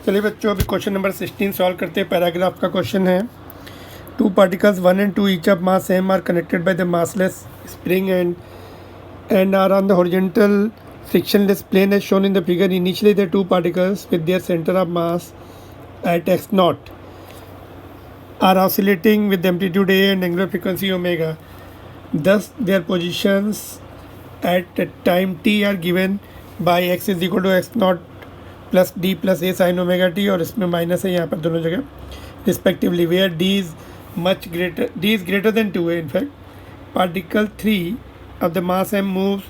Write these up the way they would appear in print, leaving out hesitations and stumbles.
चलिए बच्चों, अभी क्वेश्चन नंबर 16 सॉल्व करते हैं। पैराग्राफ का क्वेश्चन है, two particles 1 and 2 each of mass m are connected by the massless spring and are on the horizontal frictionless plane as shown in the figure. Initially the two particles with their center of mass at x naught are oscillating with amplitude a and angular frequency omega. Thus their positions at time t are given by x is equal to x naught plus d plus a sine omega t, और इसमें minus है यहाँ पर दोनों जगह respectively, where d is greater than 2 है. In fact particle 3 of the mass m moves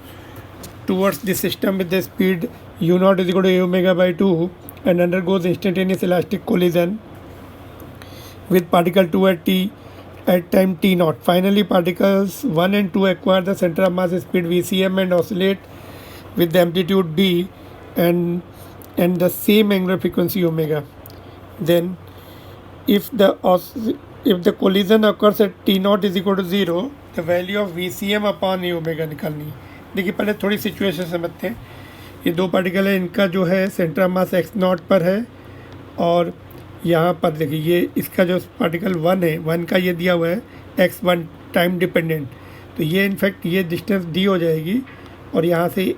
towards the system with the speed u naught is equal to a omega by 2 and undergoes instantaneous elastic collision with particle 2 at time t naught. Finally particles 1 and 2 acquire the center of mass speed vcm and oscillate with the amplitude b and the same angular frequency omega. Then if the collision occurs at t naught is equal to 0, the value of vcm upon a omega निकालनी है. देखिए पहले थोड़ी situation समझते हैं. ये दो particle है, इनका जो है centre of mass x not पर है, और यहाँ पर देखिए ये इसका जो पार्टिकल 1 है, 1 का ये दिया हुआ है x1 टाइम डिपेंडेंट, तो ये इनफैक्ट ये डिस्टेंस d हो जाएगी, और यहाँ से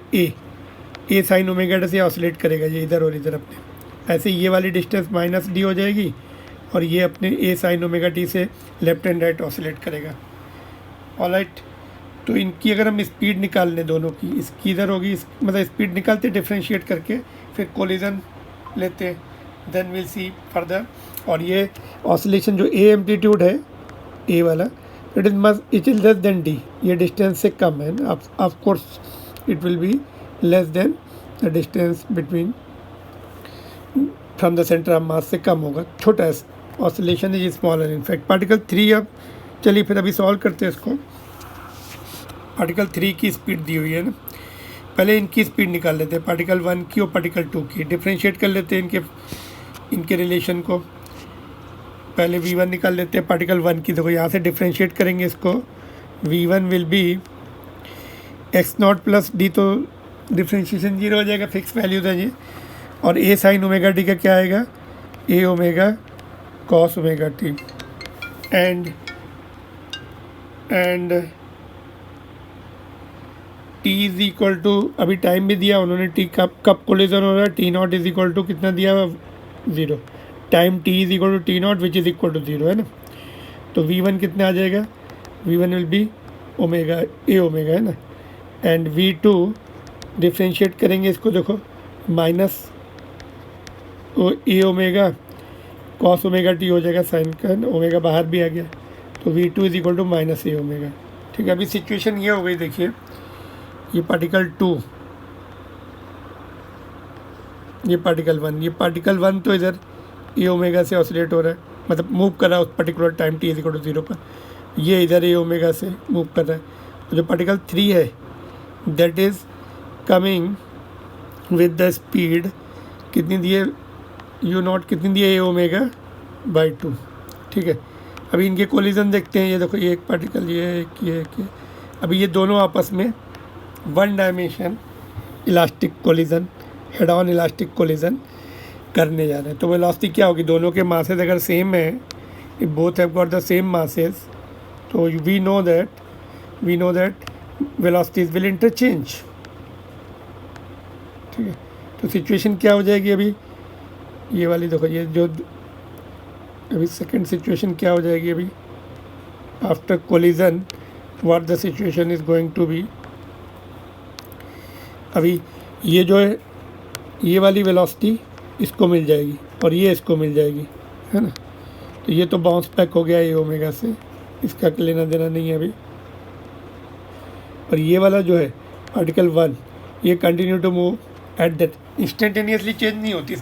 ए साइन ओमेगा टी से ऑसिलेट करेगा ये इधर और इधर अपने. ऐसे ये वाली डिस्टेंस माइनस डी हो जाएगी, और ये अपने ए साइन ओमेगा टी से लेफ्ट एंड राइट ऑसिलेट करेगा. ऑलराइट, तो इनकी अगर हम स्पीड निकाल लें दोनों की, इसकी इधर होगी, मतलब स्पीड निकालते डिफ्रेंशिएट करके फिर कोलिजन लेते, देन विल सी फर्दर. और ये ऑसिलेशन जो ए एम्पलीट्यूड है ए वाला, it is less than D, ये डिस्टेंस से कम है ना. Of course it will be less than the distance between from the centre of mass से कम होगा, छोटा है. Oscillation is smaller in fact. Particle 3 अब चलिए फिर अभी सॉल्व करते हैं इसको. पार्टिकल 3 की स्पीड दी हुई है ना, पहले इनकी स्पीड निकाल लेते हैं, पार्टिकल 1 की और पार्टिकल 2 की. डिफ्रेंशिएट कर लेते हैं इनके रिलेशन को. पहले v1 निकाल लेते हैं पार्टिकल 1 की. देखो यहाँ से डिफ्रेंशिएट करेंगे इसको, v1 will B x not plus D, तो डिफ्रेंशिएशन 0 हो जाएगा, फिक्स वैल्यू था ये. और ए साइन ओमेगा टी का क्या आएगा, A omega cos omega T. And T is equal to, अभी टाइम भी दिया उन्होंने, टी कब कोलिजन हो रहा है, T naught is equal to कितना दिया हुआ 0, time T is equal to T naught which is equal to 0 है ना. तो v1 कितना आ जाएगा, v1 will be omega A omega है ना. एंड v2 डिफ्रेंशिएट करेंगे इसको, देखो माइनस ए ओमेगा कॉस ओमेगा टी हो जाएगा, साइन का ओमेगा बाहर भी आ गया, तो v2 is equal to minus A omega. ठीक है, अभी सिचुएशन ये हो गई. देखिए ये पार्टिकल 2, ये पार्टिकल 1, ये पार्टिकल 1 तो इधर ए ओमेगा से ऑसिलेट हो रहा है, मतलब मूव कर रहा है उस particular time T is equal to 0 पर. ये इधर ए ओमेगा से मूव कर रहा है. जो पार्टिकल 3 है that is coming with the speed कितनी दिए, यू नॉट कितनी दिए, ए ओमेगा बाई 2. ठीक है, अभी इनके कोलिजन देखते हैं. ये देखो ये एक पार्टिकल, ये एक. अभी ये दोनों आपस में one dimension elastic collision, head on elastic collision करने जा रहे हैं. तो वेलोसिटी क्या होगी, दोनों के मासेस अगर सेम है, both have got the same masses, तो we know that velocities will interchange. ठीक है, तो सिचुएशन क्या हो जाएगी अभी ये वाली, देखो ये जो अभी सेकंड सिचुएशन क्या हो जाएगी अभी after collision, what the situation is going to be. अभी ये जो है ये वाली वेलोसिटी इसको मिल जाएगी और ये इसको मिल जाएगी, है ना. तो ये तो बाउंस बैक हो गया ए ओमेगा से, इसका लेना देना नहीं है अभी. और ये वाला जो है पार्टिकल 1, ये continue to move at that, instantaneously change नहीं होती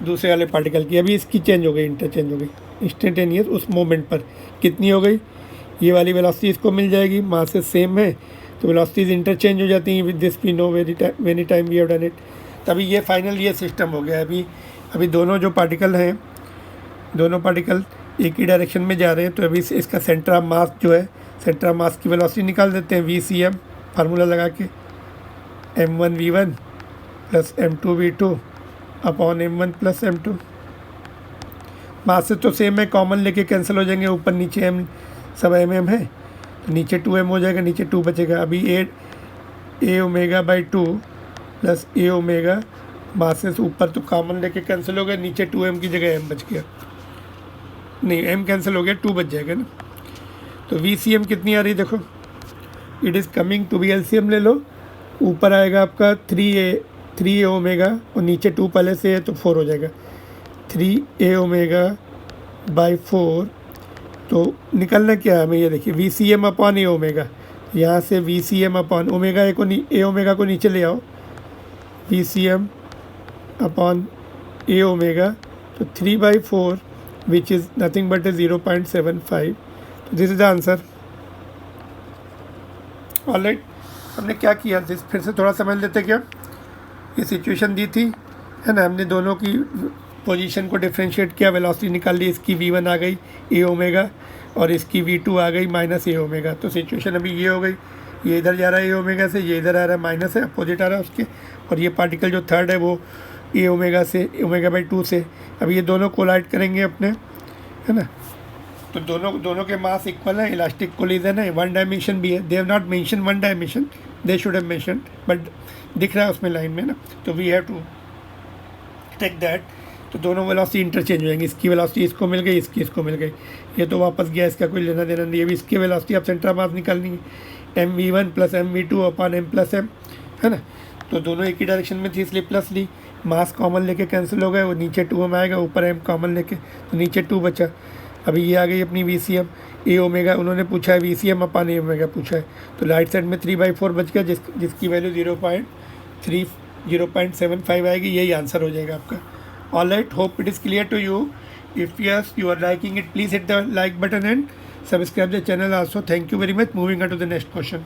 दूसरे वाले पार्टिकल की. अभी इसकी चेंज हो गई, इंटरचेंज हो गई इंस्टेंटेनियस उस मोमेंट पर. कितनी हो गई, ये वाली वेलोसिटी इसको मिल जाएगी, मासेस सेम है तो वेलोसिटीज इंटरचेंज हो जाती हैं. With this we know many time we have done it. तभी ये फाइनल ये सिस्टम हो गया. अभी दोनों जो पार्टिकल हैं, दोनों पार्टिकल एक ही डायरेक्शन में जा रहे हैं. तो अभी इसका सेंटर ऑफ मास जो है, सेंटर ऑफ मास की वेलोसिटी निकाल देते हैं, vcm फार्मूला लगा के, m1 v1 plus m2 v2 upon m1 plus m2। Masses तो सेम है, कॉमन लेके कैंसिल हो जाएंगे, ऊपर नीचे m सब mm है, तो नीचे 2m हो जाएगा, नीचे 2 बचेगा। अभी a omega by 2 plus a omega, masses ऊपर तो कॉमन लेके कैंसिल हो गया, नीचे 2m की जगह m बच गया, नहीं m कैंसिल हो गया, 2 बच जाएगा ना। तो VCM कितनी आ रही देखो, it is coming to be LCM ले लो, ऊपर आएगा आपका 3a ओमेगा और नीचे 2 पहले से है तो 4 हो जाएगा, 3a ओमेगा बाई 4। तो निकलना क्या है हमें, ये देखिए VCM अपॉन a ओमेगा, यहाँ से VCM upon omega a omega को नीचे ले आओ, VCM अपॉन a ओमेगा, तो 3/4 विच इज़ नथिंग बट 0.75। तो this is the answer. Alright, हमने क्या किया, फिर से थोड़ा समझ लेते क्या। ये सिचुएशन दी थी है ना, हमने दोनों की पोजीशन को डिफ्रेंशिएट किया, वेलोसिटी निकाल ली, इसकी v1 आ गई a ओमेगा और इसकी v2 आ गई माइनस a ओमेगा। तो सिचुएशन अभी ये हो गई, ये इधर जा रहा है a ओमेगा से, ये इधर आ रहा है माइनस है, अपोजिट आ रहा है उसके, और ये पार्टिकल जो थर्ड है वो a ओमेगा से ओमेगा बाई 2 से। अभी ये दोनों कोलाइड करेंगे अपने, है ना, तो दोनों के मास इक्वल है, इलास्टिक कोलिजन है, 1 डायमेंशन भी है। They have not mention 1 dimension, they should have mention, but दिख रहा है उसमें लाइन में ना, तो we have to take that. तो दोनों वेलोसिटी इंटरचेंज हो जाएंगी, इसकी वेलोसिटी इसको मिल गई, इसकी इसको मिल गई, ये तो वापस गया, इसका कोई लेना देना नहीं। अभी इसकी वेलोसिटी अब सेंटर मास निकालनी है, mv1 plus mv2 upon m plus m, है ना। तो दोनों एक ही डायरेक्शन में थी इसलिए प्लस ली, मास कॉमन लेके कैंसिल हो गए, वो नीचे 2m आएगा, ऊपर m कॉमन लेके, तो नीचे 2 बचा। अभी ये आ गई अपनी VCM a ओमेगा, उन्होंने पूछा है VCM अपॉन a ओमेगा पूछा है, तो राइट साइड में 3/4 बच गया, जिसकी वैल्यू 0.75 आएगी, यही आंसर हो जाएगा आपका। Alright, hope it is clear to you. If yes you are liking it, please hit the like button and subscribe the channel also. Thank you very much. Moving on to the next question.